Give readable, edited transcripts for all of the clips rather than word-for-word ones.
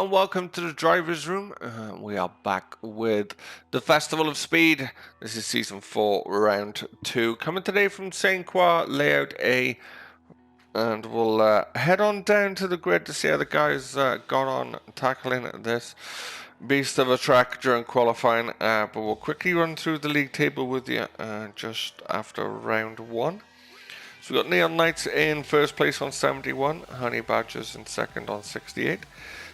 and welcome to the Drivers Room. We are back with the Festival of Speed. This is Season 4, Round 2. Coming today from St. Croix, Layout A. And we'll head on down to the grid to see how the guys got on tackling this beast of a track during qualifying. But we'll quickly run through the league table with you just after Round 1. So we've got Neon Knights in first place on 71, Honey Badgers in second on 68,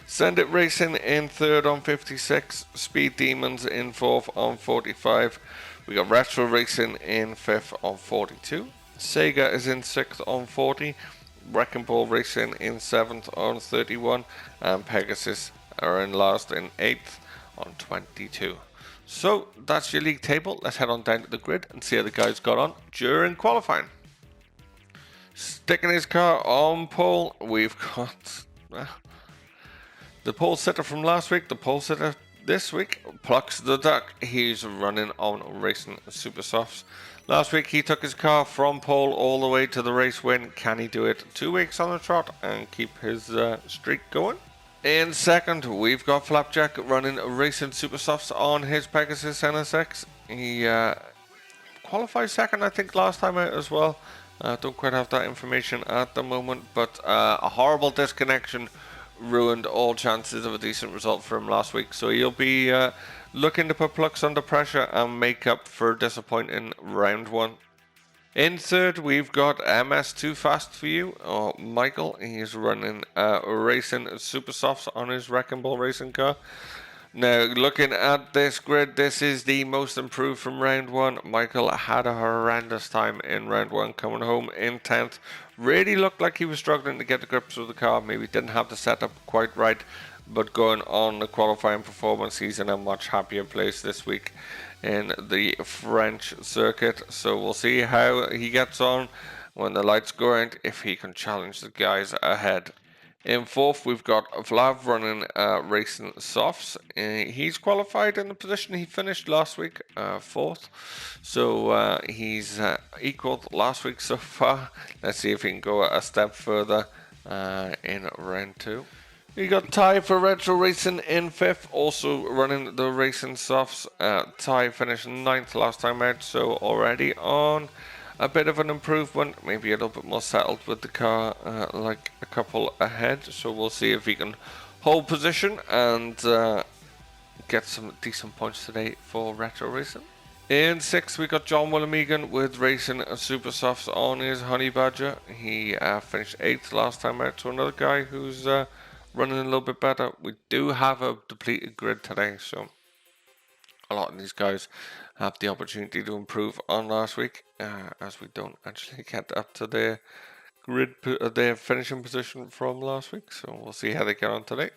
Send It Racing in third on 56, Speed Demons in fourth on 45, we got Retro Racing in fifth on 42, Sega is in sixth on 40, Wrecking Ball Racing in seventh on 31, and Pegasus are in last in eighth on 22. So that's your league table. Let's head on down to the grid and see how the guys got on during qualifying. Sticking his car on pole, we've got the pole sitter from last week, the pole sitter this week, Plux the Duck. He's running on Racing Super Softs. Last week he took his car from pole all the way to the race win. Can he do it 2 weeks on the trot and keep his streak going? In second, we've got Flapjack running Racing Super Softs on his Pegasus NSX. He qualified second, I think, last time out as well. Don't quite have that information at the moment, but a horrible disconnection ruined all chances of a decent result for him last week. So he'll be looking to put Plux under pressure and make up for disappointing round one. In third, we've got MS Too Fast For You, or Michael. He's running Racing Super Softs on his Wrecking Ball racing car. Now, looking at this grid, this is the most improved from round one. Michael had a horrendous time in round one, coming home in 10th. Really looked like he was struggling to get the grips of the car. Maybe didn't have the setup quite right, but going on the qualifying performance, he's in a much happier place this week in the French circuit. So we'll see how he gets on when the lights go out, if he can challenge the guys ahead. In fourth, we've got Vlav running Racing Softs. He's qualified in the position he finished last week, fourth. So he's equaled last week so far. Let's see if he can go a step further in round two. We got Ty for Retro Racing in fifth, also running the Racing Softs. Ty finished ninth last time out, so already on a bit of an improvement, maybe a little bit more settled with the car, like a couple ahead. So we'll see if he can hold position and get some decent points today for Retro Racing. In sixth, we got John Willem with Racing Super Softs on his Honey Badger. He finished eighth last time out, so another guy who's running a little bit better. We do have a depleted grid today, so a lot of these guys have the opportunity to improve on last week, as we don't actually get up to their grid, their finishing position from last week. So we'll see how they get on today.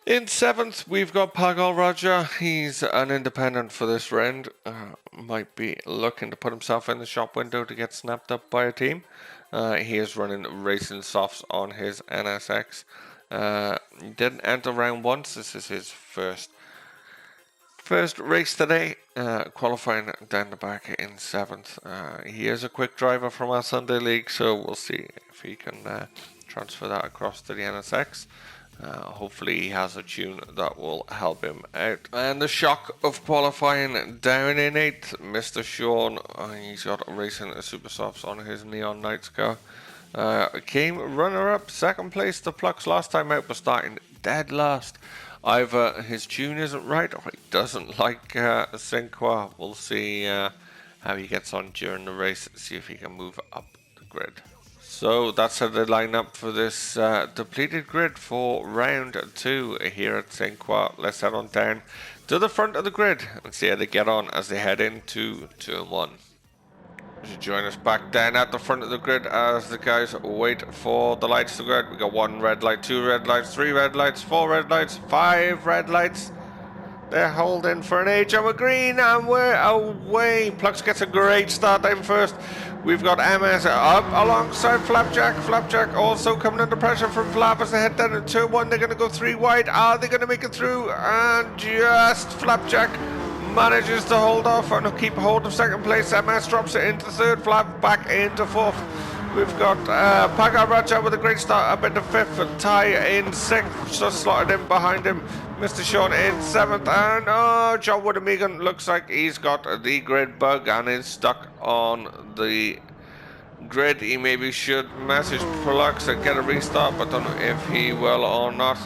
In seventh, we've got Pagal Raja. He's an independent for this round. Might be looking to put himself in the shop window to get snapped up by a team. He is running Racing Softs on his NSX. He didn't enter round one. This is his first race today, qualifying down the back in seventh. He is a quick driver from our Sunday League, so we'll see if he can transfer that across to the NSX. Hopefully he has a tune that will help him out. And the shock of qualifying down in eighth, Mr. Sean. He's got Racing Super Softs on his Neon Knights car. Came runner-up, second place to Plux last time out, but starting dead last. Either his tune isn't right or he doesn't like St. Croix. We'll see how he gets on during the race, see if he can move up the grid. So that's how they line up for this depleted grid for round two here at St. Croix. Let's head on down to the front of the grid and see how they get on as they head into 2 and 1. Join us back down at the front of the grid as the guys wait for the lights to go out. We got 1 red light, 2 red lights, 3 red lights, 4 red lights, 5 red lights. They're holding for an age. We're green and we're away. Plux gets a great start in first. We've got MS up alongside Flapjack. Flapjack also coming under pressure from Flap as they head down to turn 1. They're going to go 3 wide. Are they going to make it through? And just Flapjack manages to hold off and keep hold of second place. MS drops it into third, Flap back into fourth. We've got Pagar Raja with a great start up into 5th, and Ty in 6th, just slotted in behind him. Mr. Sean in 7th, and John Woodham looks like he's got the grid bug and is stuck on the grid. He maybe should message Plux and get a restart, but don't know if he will or not.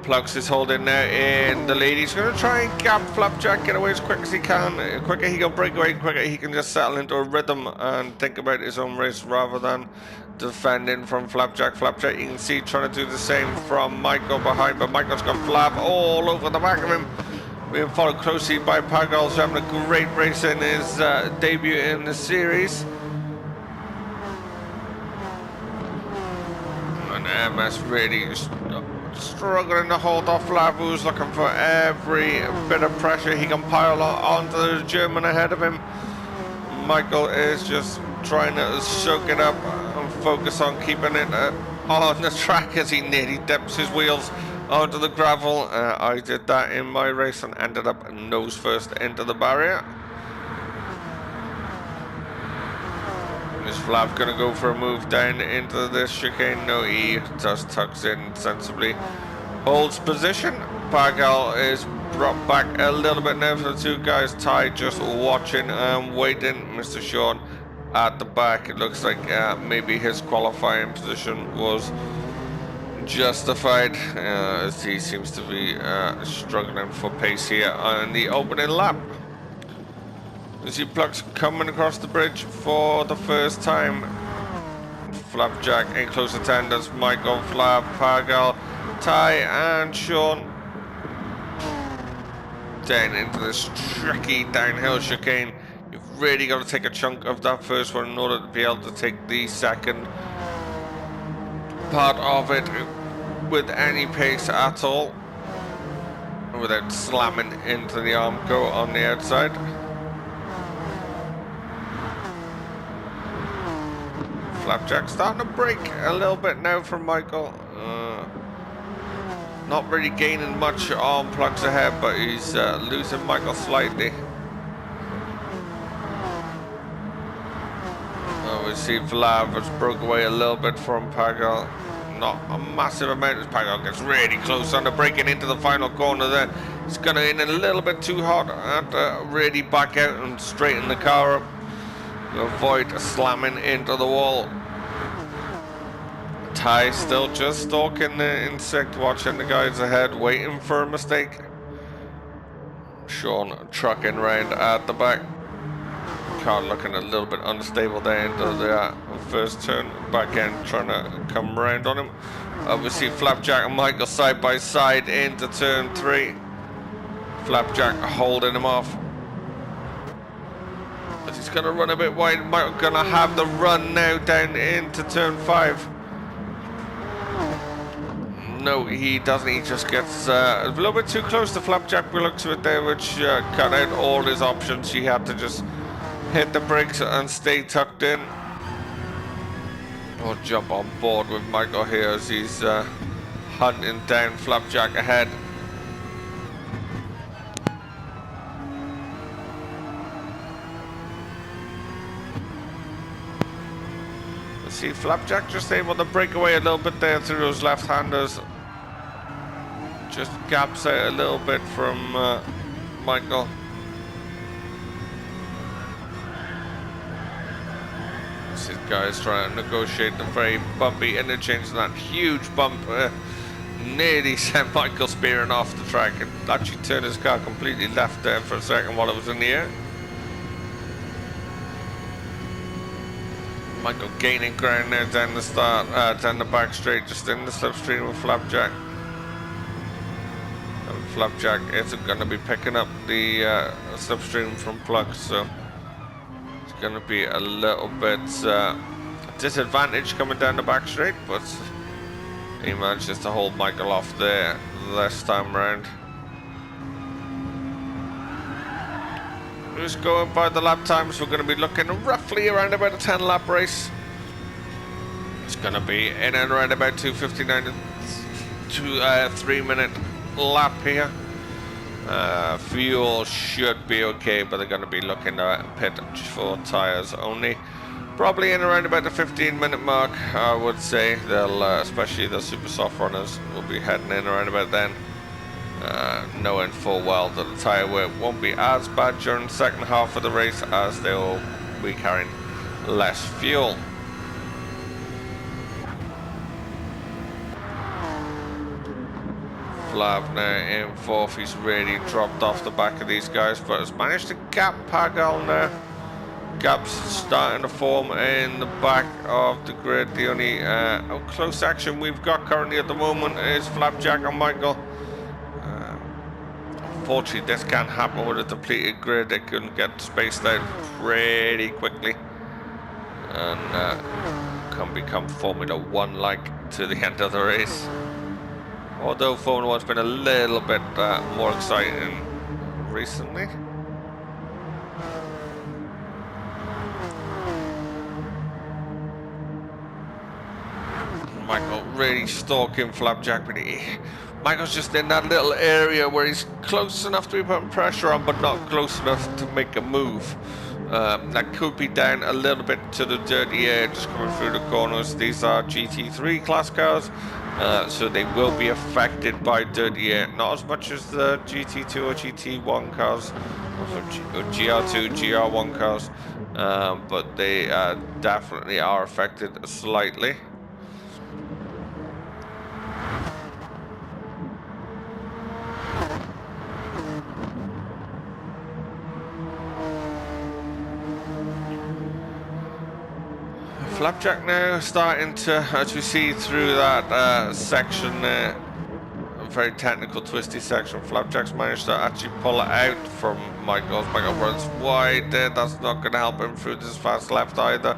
Plux is holding now in the lead. He's going to try and gap Flapjack, get away as quick as he can. The quicker he can break away, quicker he can just settle into a rhythm and think about his own race rather than defending from Flapjack. Flapjack, you can see, trying to do the same from Michael behind, but Michael's got Flap all over the back of him. Being followed closely by Pagal, who's having a great race in his debut in the series. And MS really struggling to hold off Flav, who's looking for every bit of pressure he can pile onto the German ahead of him. Michael is just trying to soak it up and focus on keeping it on the track as he nearly dips his wheels onto the gravel. I did that in my race and ended up nose first into the barrier. Is Flav going to go for a move down into this chicane? No, he just tucks in sensibly, holds position. Pagal is brought back a little bit now for the two guys. Ty just watching and waiting. Mr. Sean at the back. It looks like maybe his qualifying position was justified, as he seems to be struggling for pace here on the opening lap. You see Plux coming across the bridge for the first time. Flapjack in close attendance. Michael, Flap, Pagal, Ty and Sean down into this tricky downhill chicane. You've really got to take a chunk of that first one in order to be able to take the second part of it with any pace at all, without slamming into the Armco on the outside. Flapjack starting to break a little bit now from Michael. Not really gaining much on Plux ahead, but he's losing Michael slightly. We see Vlav has broke away a little bit from Pagal. Not a massive amount as Pagal gets really close on the breaking into the final corner there. He's going to in a little bit too hot and really back out and straighten the car up to avoid slamming into the wall. Ty still just stalking the insect, watching the guys ahead, waiting for a mistake. Sean trucking round at the back. Car looking a little bit unstable there into the first turn. Back end trying to come around on him. Obviously Flapjack and Michael side by side into turn 3. Flapjack holding him off. As he's going to run a bit wide, Michael going to have the run now down into turn 5. No, he doesn't. He just gets a little bit too close to Flapjack. We looked at it there, which cut out all his options. He had to just hit the brakes and stay tucked in. Or jump on board with Michael here as he's hunting down Flapjack ahead. See Flapjack just able to break away a little bit there through those left-handers. Just gaps out a little bit from Michael. This guy's trying to negotiate the very bumpy interchange, and that huge bump nearly sent Michael spearing off the track. It actually turned his car completely left there for a second while it was in the air. Michael gaining ground now down the start, down the back straight, just in the slipstream with Flapjack. And Flapjack isn't going to be picking up the slipstream from Plux, so it's going to be a little bit disadvantage coming down the back straight, but he manages to hold Michael off there this time round. Just going by the lap times, we're going to be looking roughly around about a 10 lap race. It's going to be in and around about 2:59 to 3 minute lap here. Fuel should be okay, but they're going to be looking at pit for tires only. Probably in around about the 15-minute mark, I would say. They'll, especially the super soft runners, will be heading in around about then. Knowing full well that the tyre wear won't be as bad during the second half of the race, as they will be carrying less fuel. Flav now in fourth. He's really dropped off the back of these guys, but has managed to gap Pagal now. Gaps starting to form in the back of the grid. The only close action we've got currently at the moment is Flapjack and Michael. Unfortunately, this can't happen with a depleted grid. They couldn't get spaced out pretty quickly, and can become Formula 1 like to the end of the race. Although Formula 1's been a little bit more exciting recently. Michael really stalking Flapjack, but Michael's just in that little area where he's close enough to be putting pressure on, but not close enough to make a move. That could be down a little bit to the dirty air just coming through the corners. These are GT3 class cars, so they will be affected by dirty air. Not as much as the GT2 or GT1 cars, or GR2, GR1 cars, but they definitely are affected slightly. Flapjack now starting to, as we see through that section there, a very technical twisty section, Flapjack's managed to actually pull it out from Michael. Michael runs wide there. That's not going to help him through this fast left either.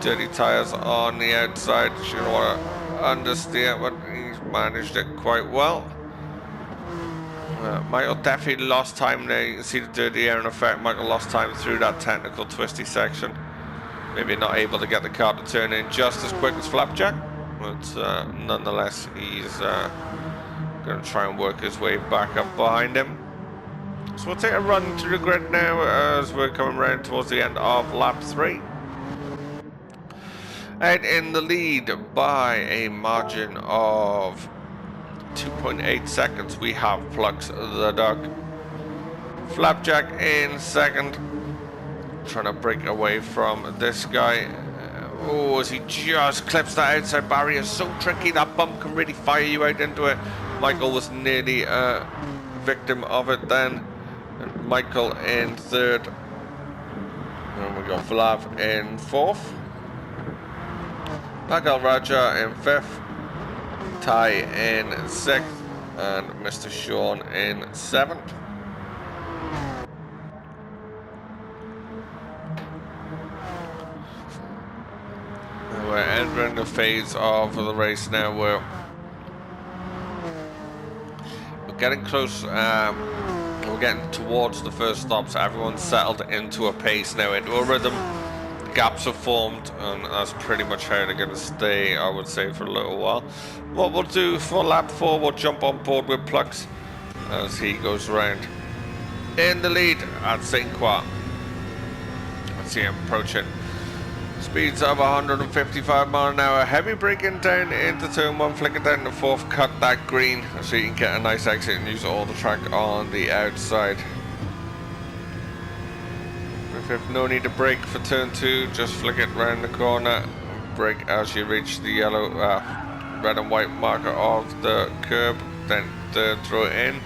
Dirty tyres on the outside. You don't want to understeer, but he's managed it quite well. Michael definitely lost time there. You can see the dirty air in effect. Michael lost time through that technical twisty section. Maybe not able to get the car to turn in just as quick as Flapjack, but nonetheless he's going to try and work his way back up behind him. So we'll take a run through the grid now as we're coming around towards the end of lap 3. Out in the lead by a margin of 2.8 seconds, we have Plux the dog. Flapjack in second, trying to break away from this guy. Oh, as he just clips that outside barrier. So tricky, that bump can really fire you out into it. Michael was nearly a victim of it then. And Michael in third. And we got Flav in fourth. Pagal Raja in fifth. Ty in sixth. And Mr. Sean in seventh. We're entering the phase of the race now where we're getting close, we're getting towards the first stop, so everyone's settled into a pace now, into a rhythm. The gaps have formed, and that's pretty much how they're going to stay, I would say, for a little while. What we'll do for lap 4, we'll jump on board with Plux as he goes around in the lead at St. Croix. Let's see him approaching. Speeds of 155 miles an hour. Heavy braking down into turn 1, flicking down the fourth, cut that green so you can get a nice exit and use all the track on the outside. If no need to brake for turn 2, just flick it round the corner. Brake as you reach the yellow, red and white marker of the curb, then throw it in.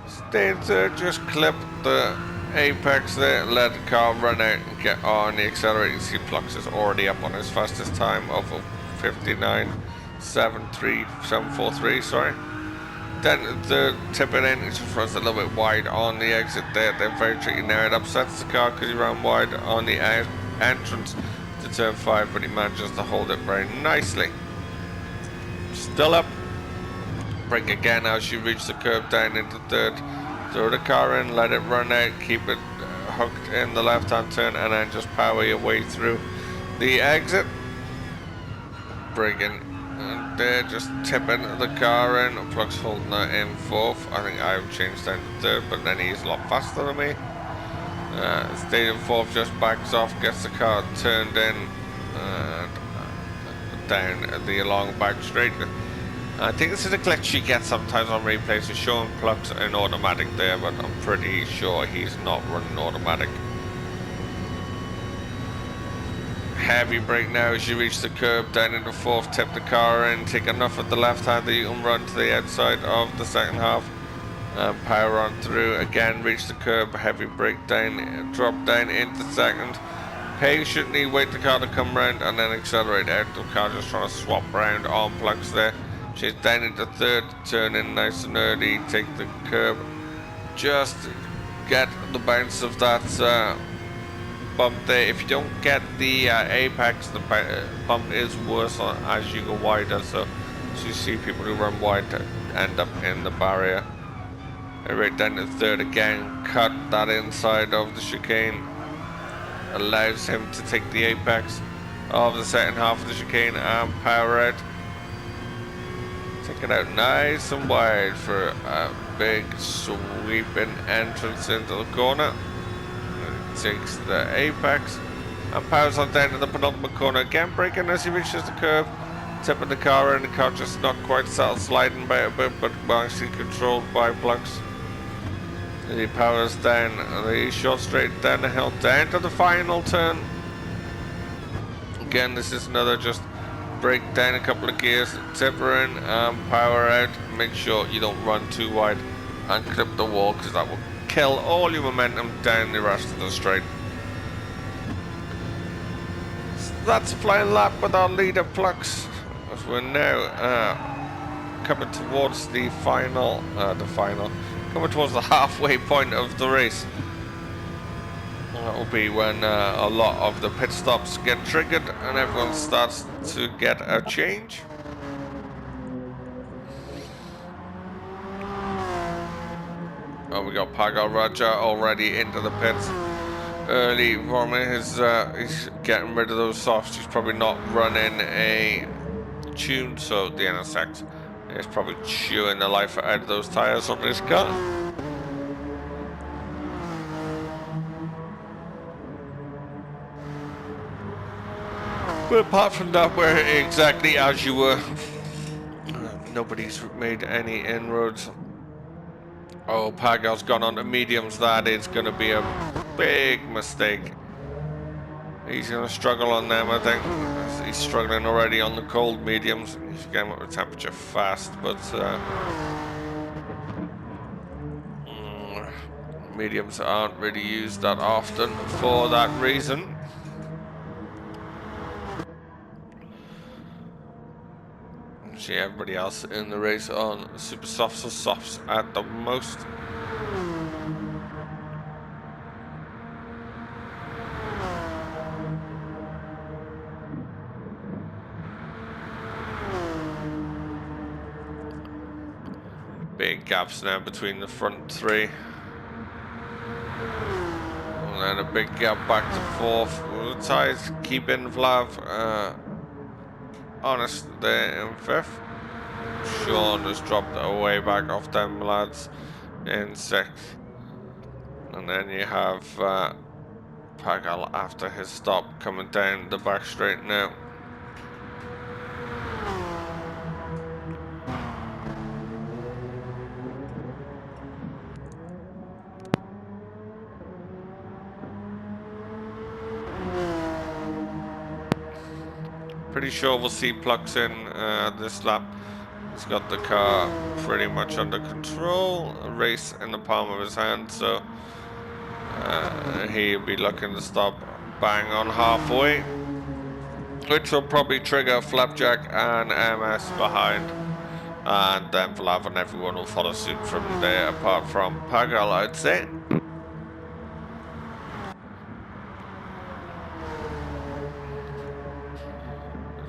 Stay in third, just clip the apex there, let the car run out and get on the accelerator. You see Plux is already up on his fastest time of 59.743, sorry. Then the tipping in, it just runs a little bit wide on the exit there. They're very tricky now. It upsets the car because he ran wide on the entrance to turn 5, but he manages to hold it very nicely. Still up. Brake again as you reach the curb down into third. Throw the car in, let it run out, keep it hooked in the left-hand turn, and then just power your way through the exit. Braking and there, just tipping the car in. Plux holding that in fourth. I think I've changed down to third, but then he's a lot faster than me. Stayed in fourth, just backs off, gets the car turned in, and down the long back straight. I think this is a glitch you get sometimes on replays. It's showing Plux in automatic there, but I'm pretty sure he's not running automatic. Heavy brake now as you reach the curb, down into fourth, tip the car in, take enough at the left hand that you can run to the outside of the second half. Power on through, again reach the curb, heavy brake down, drop down into second. Patiently wait the car to come round and then accelerate out. The car just trying to swap round on Plux there. She's down into third, turn in nice and early, take the curb. Just get the bounce of that bump there. If you don't get the apex, the bump is worse as you go wider, so you see people who run wide end up in the barrier. Right down to third again, cut that inside of the chicane, allows him to take the apex of the second half of the chicane and power out. Take it out nice and wide for a big sweeping entrance into the corner. Takes the apex and powers on down to the penultimate corner, again braking as he reaches the curve, tipping the car in. The car just not quite settled, sliding by a bit, but actually controlled by Plux. And he powers down the short straight down the hill, down to the final turn. Again, this is another just brake down a couple of gears, tip her in and power out. Make sure you don't run too wide and clip the wall, because that will kill all your momentum down the rest of the straight. So that's a flying lap with our leader Plux, as we're now coming towards the final, coming towards the halfway point of the race. That will be when a lot of the pit stops get triggered and everyone starts to get a change. Oh, we got Pagal Raja already into the pits early. Roman is he's getting rid of those softs. He's probably not running a tune, so the NSX is probably chewing the life out of those tires on this car. But apart from that, we're exactly as you were. Nobody's made any inroads. Oh, Pagal's gone on to mediums. That is going to be a big mistake. He's going to struggle on them, I think. He's struggling already on the cold mediums. He's getting up the temperature fast, but mediums aren't really used that often for that reason. See everybody else in the race on super softs or softs at the most. Big gaps now between the front three. And then a big gap back to fourth. The tyres keeping Vlav honest there in fifth. Sean has dropped away back off them lads in sixth. And then you have Pagal after his stop coming down the back straight now. Pretty sure we'll see Plux in this lap. He's got the car pretty much under control, a race in the palm of his hand, so he'll be looking to stop bang on halfway, which will probably trigger Flapjack and MS behind, and then Vlav and everyone will follow suit from there, apart from Pagal, I'd say.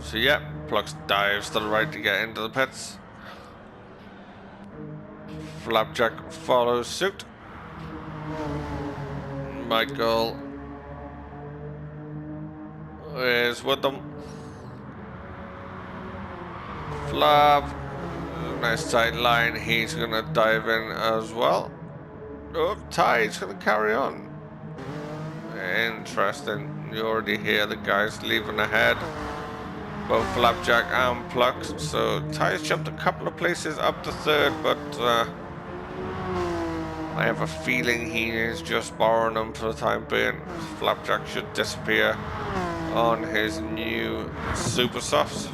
So yeah, Plux dives to the right to get into the pits. Flapjack follows suit. Michael is with them. Flav, nice tight line. He's gonna dive in as well. Oh, Ty's gonna carry on. Interesting. You already hear the guys leaving ahead. Both Flapjack and Plux. So Ty's jumped a couple of places up to third, but I have a feeling he is just borrowing them for the time being. Flapjack should disappear on his new super softs.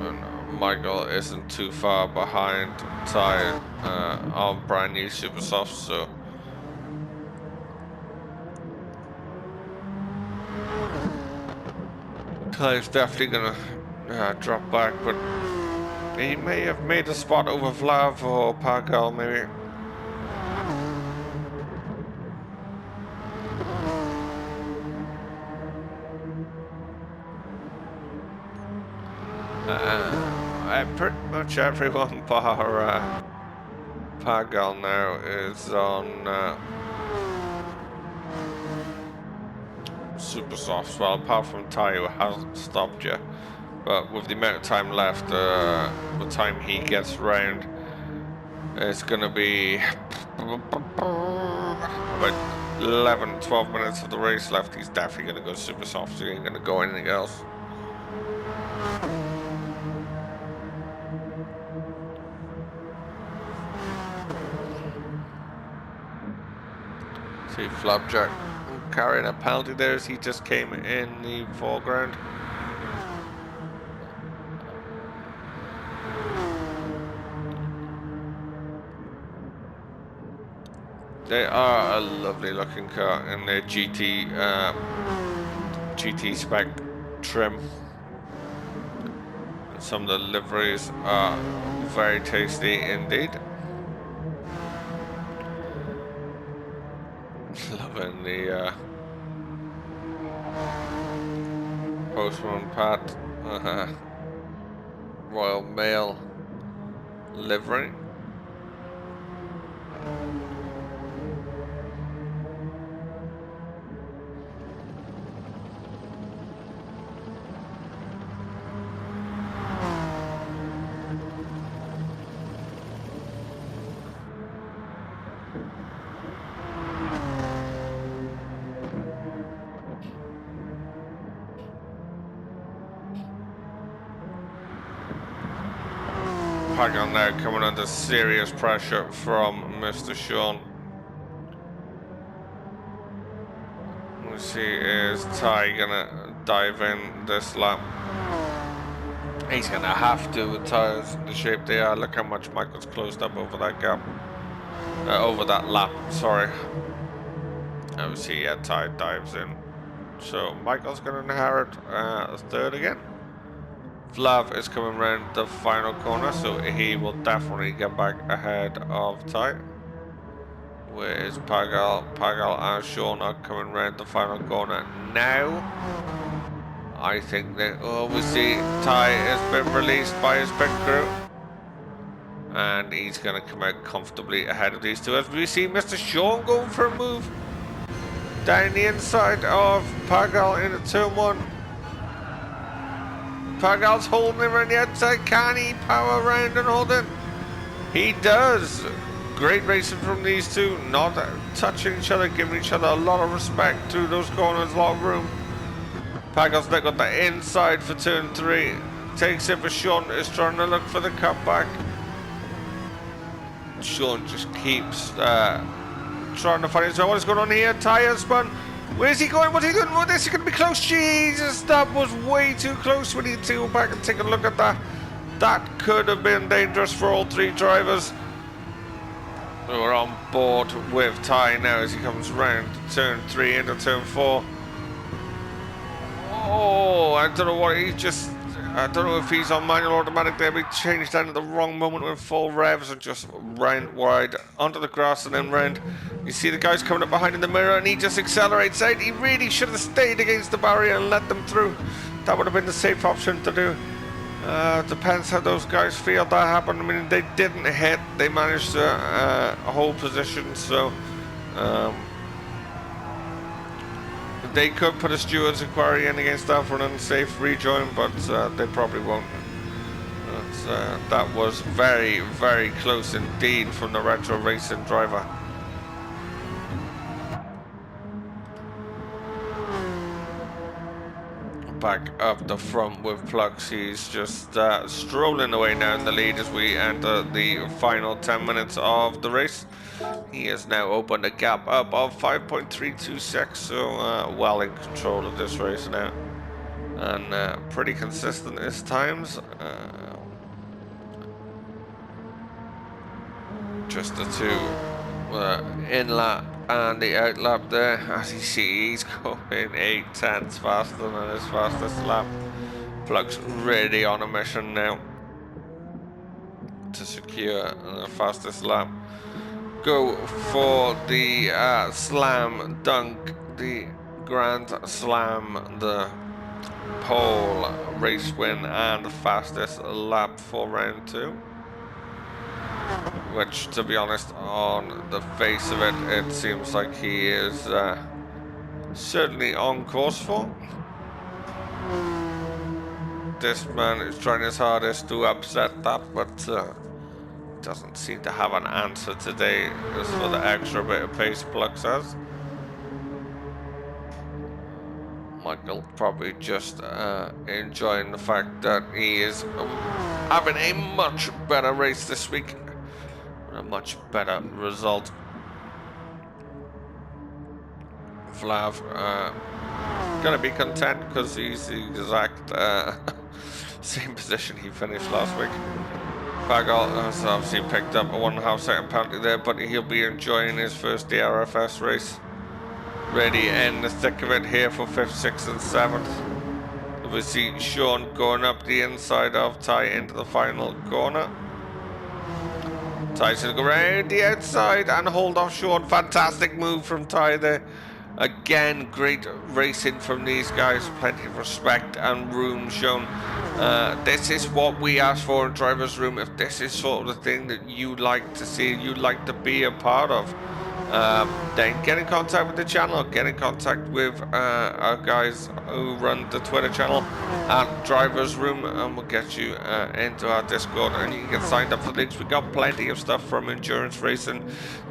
And Michael isn't too far behind Ty on brand new super softs, so Ty's definitely gonna drop back, but he may have made a spot over Vlav or Pagal, maybe. Pretty much everyone bar Pagal now is on super softs, well, apart from Ty, who hasn't stopped yet. But with the amount of time left, the time he gets round, it's gonna be about 11, 12 minutes of the race left. He's definitely gonna go super soft, so he ain't gonna go anything else. See Flapjack carrying a penalty there as he just came in the foreground. They are a lovely looking car in their GT spec trim. Some of the liveries are very tasty indeed. Loving the Postman Pat Royal Mail livery. Pagan now coming under serious pressure from Mr. Sean. We see is Ty gonna dive in this lap. He's gonna have to with tyres the shape they are. Look how much Michael's closed up over that gap, over that lap. Sorry. Obviously, yeah, Ty dives in. So Michael's gonna inherit third again. Flav is coming round the final corner, so he will definitely get back ahead of Ty. Whereas Pagal and Sean are coming round the final corner now. I think that we see Ty has been released by his pit crew, and he's going to come out comfortably ahead of these two. As we see Mr. Sean going for a move down the inside of Pagal into turn one. Pagal's holding him around the outside. Can he power around and hold it? He does. Great racing from these two, not touching each other, giving each other a lot of respect through those corners, a lot of room. Pagal's now got the inside for turn three. Takes it for Sean, is trying to look for the cutback. Sean just keeps trying to find his way. What is going on here? Tyre spun. Where's he going? What's he doing? What is he going to be close? Jesus, that was way too close. We need to go back and take a look at that. That could have been dangerous for all three drivers. We're on board with Ty now as he comes round turn three into turn four. Oh, I don't know what he just... I don't know if he's on manual or automatic there, but he changed down at the wrong moment with full revs and just round wide onto the grass and then round. You see the guys coming up behind in the mirror and he just accelerates out. He really should have stayed against the barrier and let them through. That would have been the safe option to do. Depends how those guys feel that happened. I mean, they didn't hit. They managed to hold position, so They could put a steward's inquiry in against that for an unsafe rejoin, but they probably won't. That was very, very close indeed from the retro racing driver. Back up the front with Plux. He's just strolling away now in the lead as we enter the final 10 minutes of the race. He has now opened a gap up of 5.326, so well in control of this race now. And pretty consistent his times. Just the two in lap and the out lap there. As you see, he's going 8/10 faster than his fastest lap. Plug's really on a mission now to secure the fastest lap. Go for the slam dunk, the grand slam, the pole race win and the fastest lap for round 2. Which, to be honest, on the face of it, it seems like he is certainly on course for. This man is trying his hardest to upset that, but doesn't seem to have an answer today as for the extra bit of pace Plux has. Michael probably just enjoying the fact that he is having a much better race this week. A much better result. Vlav gonna be content because he's the exact same position he finished last week. Pagal has obviously picked up a 1.5 second penalty there, but he'll be enjoying his first DRFS race. Ready in the thick of it here for 5th, 6th and 7th. We see Sean going up the inside of Ty into the final corner. Ty's going to go around the outside and hold off Sean. Fantastic move from Ty there. Again, great racing from these guys. Plenty of respect and room shown. This is what we ask for in Driver's Room. If this is sort of the thing that you like to see, you'd like to be a part of, then get in contact with the channel, get in contact with our guys who run the Twitter channel at Driver's Room, and we'll get you into our Discord and you can get signed up for links. We got plenty of stuff from endurance racing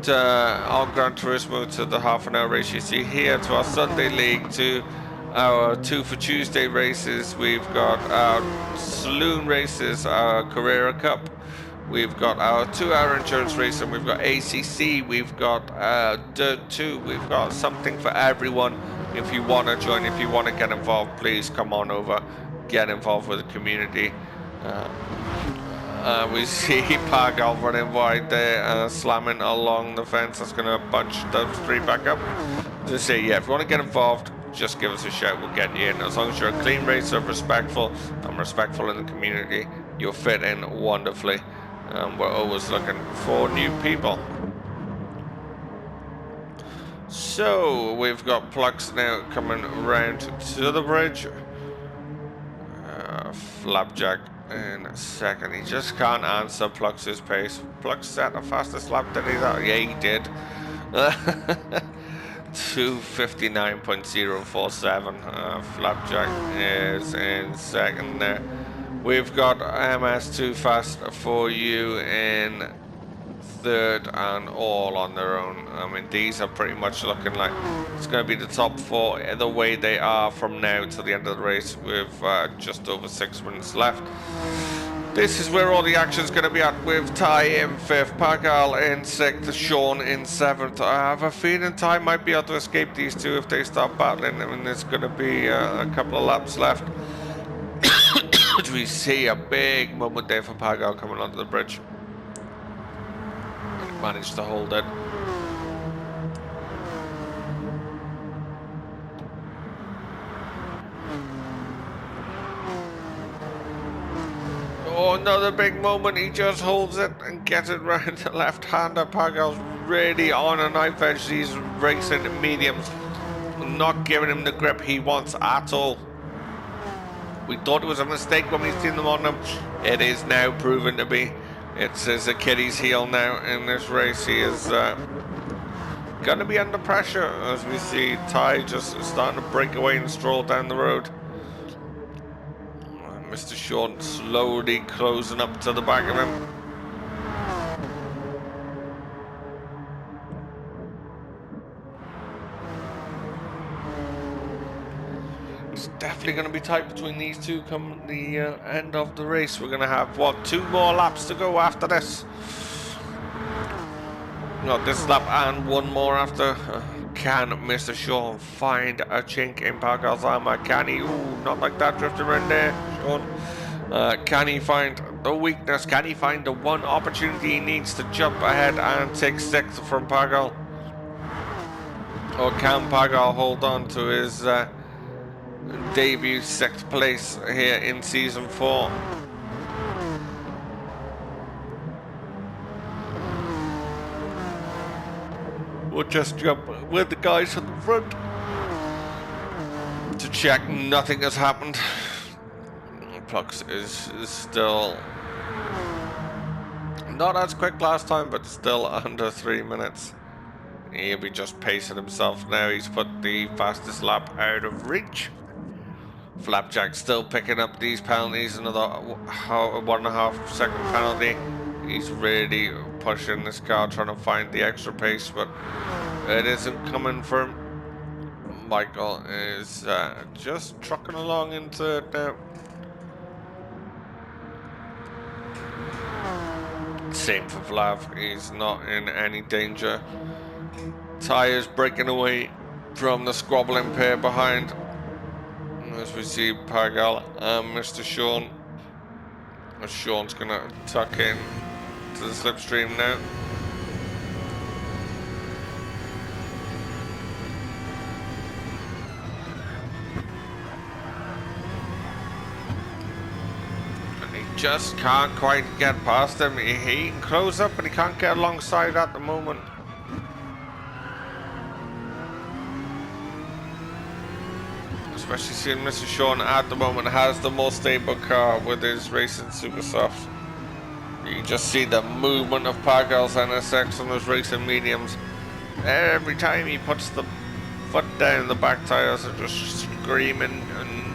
to our Gran Turismo to the half-an-hour race you see here, to our Sunday League, to our 2 for Tuesday races. We've got our saloon races, our Carrera Cup. We've got our 2-hour endurance race, and we've got ACC, we've got Dirt 2, we've got something for everyone. If you want to join, if you want to get involved, please come on over, get involved with the community. We see Pagal running wide there, slamming along the fence. That's going to bunch those 3 back up. Just say, yeah, if you want to get involved, just give us a shout, we'll get you in. As long as you're a clean racer, respectful, and respectful in the community, you'll fit in wonderfully. We're always looking for new people. So we've got Plux now coming around to the bridge. Flapjack in second. He just can't answer Plux's pace. Plux set the fastest lap, did he? Yeah, he did. 2:59.047. Flapjack is in second there. We've got MS Too Fast for You in third, and all on their own. I mean, these are pretty much looking like it's going to be the top 4 the way they are from now to the end of the race, with just over 6 minutes left. This is where all the action's going to be at, with Ty in 5th, Pagal in 6th, Sean in 7th. I have a feeling Ty might be able to escape these two if they start battling. I mean, there's going to be a couple of laps left. We see a big moment there for Pagal coming onto the bridge. And he managed to hold it. Oh, another big moment. He just holds it and gets it round the left-hander. Pagal's really on a knife edge. He's racing mediums, not giving him the grip he wants at all. We thought it was a mistake when we seen them on them. It is now proven to be. It's his Achilles heel now in this race. He is gonna be under pressure as we see Ty just starting to break away and stroll down the road. Mr. Sean slowly closing up to the back of him. It's definitely going to be tight between these two come the end of the race. We're going to have, what, 2 more laps to go after this? Not this lap and 1 more after. Can Mr. Sean find a chink in Parker's armor? Can he? Ooh, not like that, drifting around there, Sean. Can he find the weakness? Can he find the one opportunity he needs to jump ahead and take 6th from Parker? Or can Parker hold on to his debut 6th place here in season 4? We'll just jump with the guys at the front to check nothing has happened. Plux is still not as quick last time, but still under 3 minutes. He'll be just pacing himself now. He's put the fastest lap out of reach. Flapjack still picking up these penalties. Another 1.5 second penalty. He's really pushing this car, trying to find the extra pace, but it isn't coming for him. Michael is just trucking along into it now. Same for Flav, he's not in any danger. Ty is breaking away from the squabbling pair behind. As we see Pagal and Mr. Sean. Sean's gonna tuck in to the slipstream now. And he just can't quite get past him. He can close up, but he can't get alongside at the moment. Especially seeing Mr. Sean at the moment has the more stable car with his racing super soft. You can just see the movement of Pargal's NSX on those racing mediums. Every time he puts the foot down, the back tires are just screaming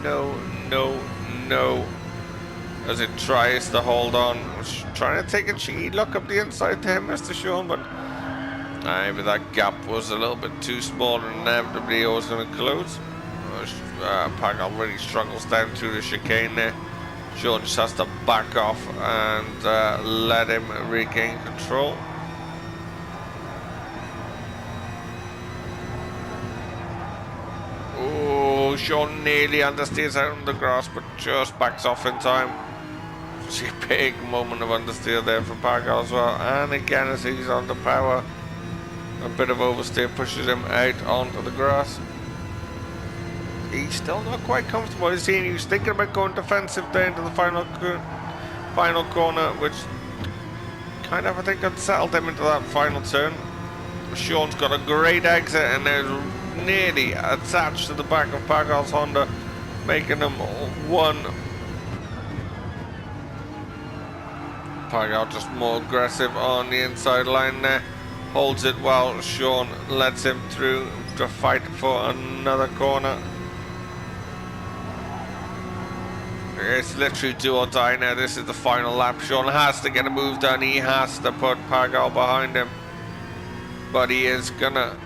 no, no, no, as it tries to hold on. It's trying to take a cheeky look up the inside to him, Mr. Sean, but maybe that gap was a little bit too small and inevitably it was going to close. Pagal really struggles down through the chicane there. Sean just has to back off and let him regain control. Oh, Sean nearly understeers out on the grass, but just backs off in time. See a big moment of understeer there from Pagal as well. And again, as he's on the power, a bit of oversteer pushes him out onto the grass. He's still not quite comfortable. He's thinking about going defensive down to the final corner, which kind of, I think, unsettled him into that final turn. Sean's got a great exit and they're nearly attached to the back of Pagal's Honda, making them one. Pagal just more aggressive on the inside line there. Holds it while Sean lets him through to fight for another corner. It's literally do or die now. This is the final lap. Sean has to get a move done. He has to put Pagal behind him. But he is gonna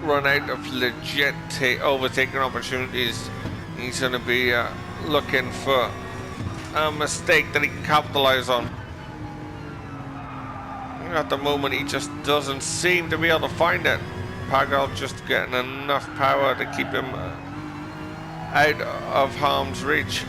run out of legit overtaking opportunities. He's gonna be looking for a mistake that he can capitalize on. At the moment, he just doesn't seem to be able to find it. Pagal just getting enough power to keep him out of harm's reach.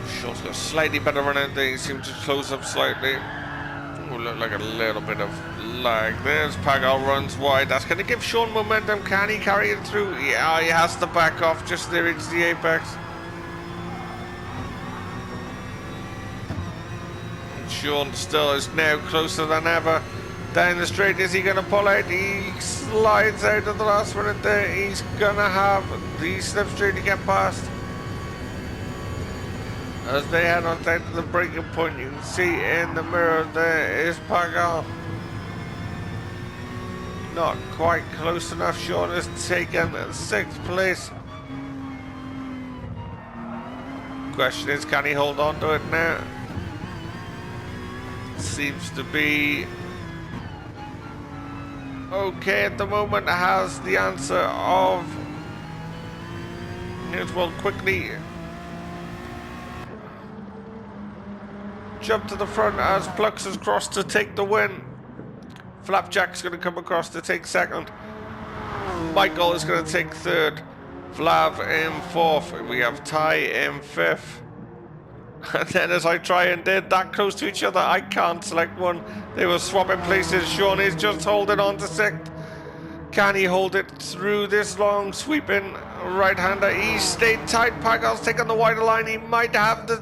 Sean's got a slightly better run out there. He seems to close up slightly. Ooh, look like a little bit of lag. There's Pagal runs wide. That's going to give Sean momentum. Can he carry it through? Yeah, he has to back off just to reach the apex. And Sean still is now closer than ever. Down the straight, is he going to pull out? He slides out at the last minute there. He's going to have the slipstream to get past. As they head on down to the breaking point, you can see in the mirror there is Pagal. Not quite close enough. Sean has taken 6th place. Question is, can he hold on to it now? Seems to be okay at the moment. Has the answer of it will quickly jump to the front as Plux has crossed to take the win. Flapjack's going to come across to take 2nd. Michael is going to take 3rd. Flav in 4th. We have Ty in 5th. And then as I try and did that close to each other, I can't select one. They were swapping places. Sean is just holding on to 6th. Can he hold it through this long sweeping right-hander? He stayed tight. Pagal's taking the wider line. He might have the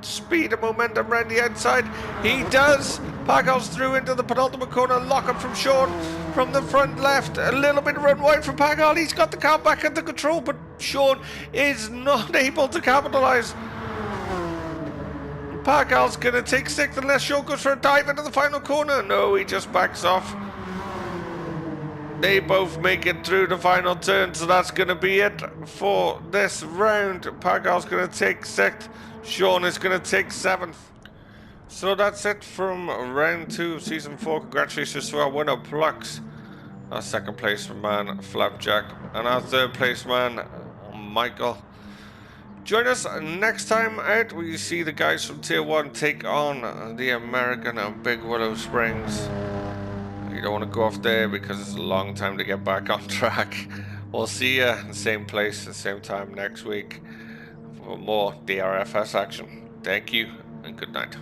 speed and momentum around the outside. He does. Pagal's through into the penultimate corner. Lock up from Sean from the front left. A little bit run wide from Pagal. He's got the car back under control, but Sean is not able to capitalize. Pagal's going to take 6th unless Sean goes for a dive into the final corner. No, he just backs off. They both make it through the final turn, so that's going to be it for this round. Pagal's going to take 6th. Sean is going to take 7th. So that's it from round 2 of season 4. Congratulations to our winner, Plux. Our 2nd place man, Flapjack. And our 3rd place man, Michael. Join us next time out where you see the guys from Tier 1 take on the American and Big Willow Springs. You don't want to go off there because it's a long time to get back on track. We'll see you in the same place at the same time next week for more DRFS action. Thank you and good night.